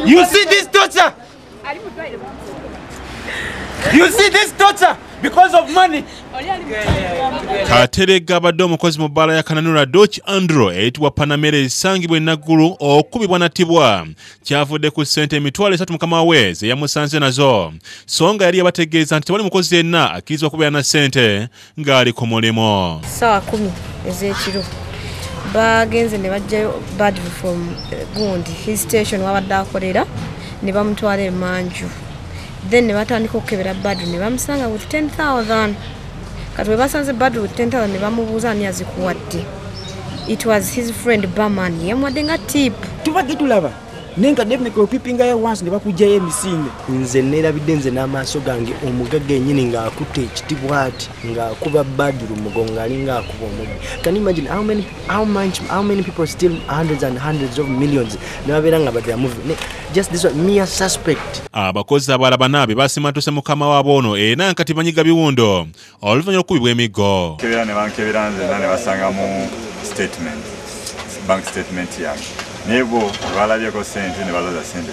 You see this torture? You see this torture because of money. Kateregga abadde omukozi mu bbaala ya Kananura Doch Andro eyitibwa Panamera esangibwa enaggulu okubibwa nattibwa kyavudde ku ssente mitwalo 3 mukama we ze yamusanze nazo so nga yali yabategeeza nti tewali mukozi yenna akkirizibwa kubeera na ssente ng'ali ku mulimu. Ssaawa 10 ez'ekiro bagenze ne bajjayo Badru from Gundi his station wabadde akolera ne bamutwala emanju. Then ne batandika okukebera Badru ne bamusanga with 10,000. Kati we basanze Badru with 10,000 ne bamubuuza ani azikuwadde. It was his friend Barman yamuwadde nga tip. Tubadde tulaba nenga definitely opipinga ya once ne bakujjayo emisinde. Nze neerabidde nze n'amaaso gange omugagga ennyini ng'akutte ekitibwa ati ng'akuba Badru mugongo alinga akuba omuggi. Can you imagine how many people still hundreds and hundreds of millions ne babeera nga badde movie. Just this one mere suspect. Abakozi abalala banaabwe basimatuse mukama waabo ono era nkati banyiga biwundo oluvannyuma lw'okubibwa emigo. Kebera ne bankebera nzenna ne basanga mu statement bank statement yange nebo balabyeko sente ne baloza sente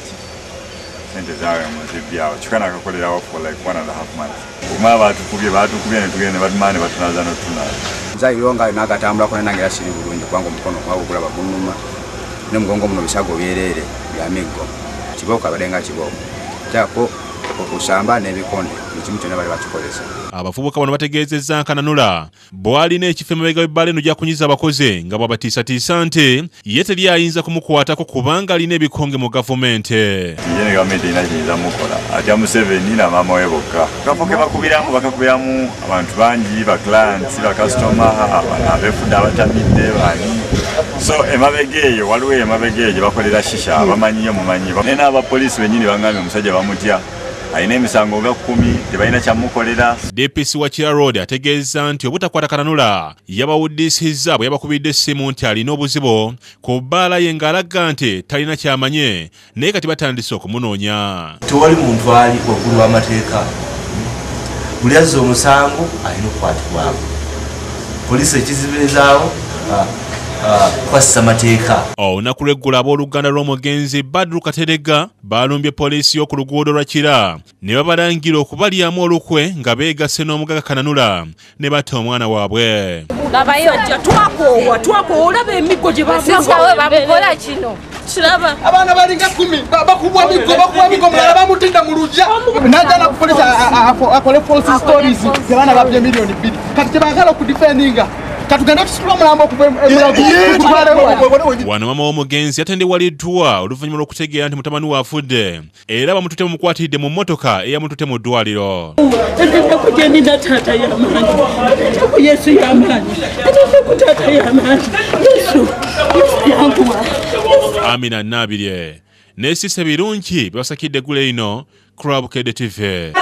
zaabwe mu zibbyawo kikana akakolerawo for like 1.5 months. Kuma batukubye ne tugende ne batumane batunaza n'otunaza. Nzayiro n'akatambulako nange era siri bulungi kubanga omukono gwagulaba gunnuma n'omugongo muno bisago byerere byamiggo. Kiboka balenga kiboka jako okusamba n'ebikonde ekimu kyonna bali bakikozesa. Abavubuka bano bategeezezza Kananura bw'alina ekifo emabega w'ebbala eno gya kunyiza abakozi nga bw'abatiisatiisa nti ye teri ayinza kumukwatako kubanga alina ebikonge mu gavumenti. Ye ne gavumenti erina kiyinza mukola atya Museveni na maama we bokka. Akafo ke bakakubiramu abantu bangi ba clients ba customer abeefudde abatamidde bani. So emabega eyo waliwo emabega eyo gye bakolera shisha abamanyiyo mumanyi. Ne n'abapoliisi bennyini bangambye omusajja bamutya. Aina emisango nga 10 tebalina kyamukolera. DPC wa Kira Road ategeeza nti obutakwata Kananura yabawuddisizza bwe yabakubidde essimu nti alina obuzibu ku bbaala ye ng'alaga nti talina kyamanye naye kati batandise okumunoonya. Tewali muntu ali waggulu w'amateeka. Buli azza omusango alina okukwatibwako. Poliisi ekizibirizaawo kwassa mateeka. Olunaku lw'eggulu ab'oluganda lw'omugenzi Badru Kateregga balumbye poliisi y'oku luguudo lwa Kira ne babalangira okubalyamu olukwe nga beegasse n'Omuggaga Kananura ne batta omwana waabwe. Labayo twakoowa olaba emiggo gye bamukola kino. Kiraba Abaana balinga 10 bakubwa migo mulala bamutidda mu lujja. N'ajja ku poliisi akole false stories z'abaana babye million 2. Kati tebaagala okudifendinga. Wano mama w'omugenzi yatendewaliddwa oluvannyuma lw'okutegeera nti mutabani we afudde era bamututte mukwatiridde mu mmotoka eyamututte mu ddwaliro. Amina Nabirye n'essisa birungi bibasakidde eggulu eno Club KD TV.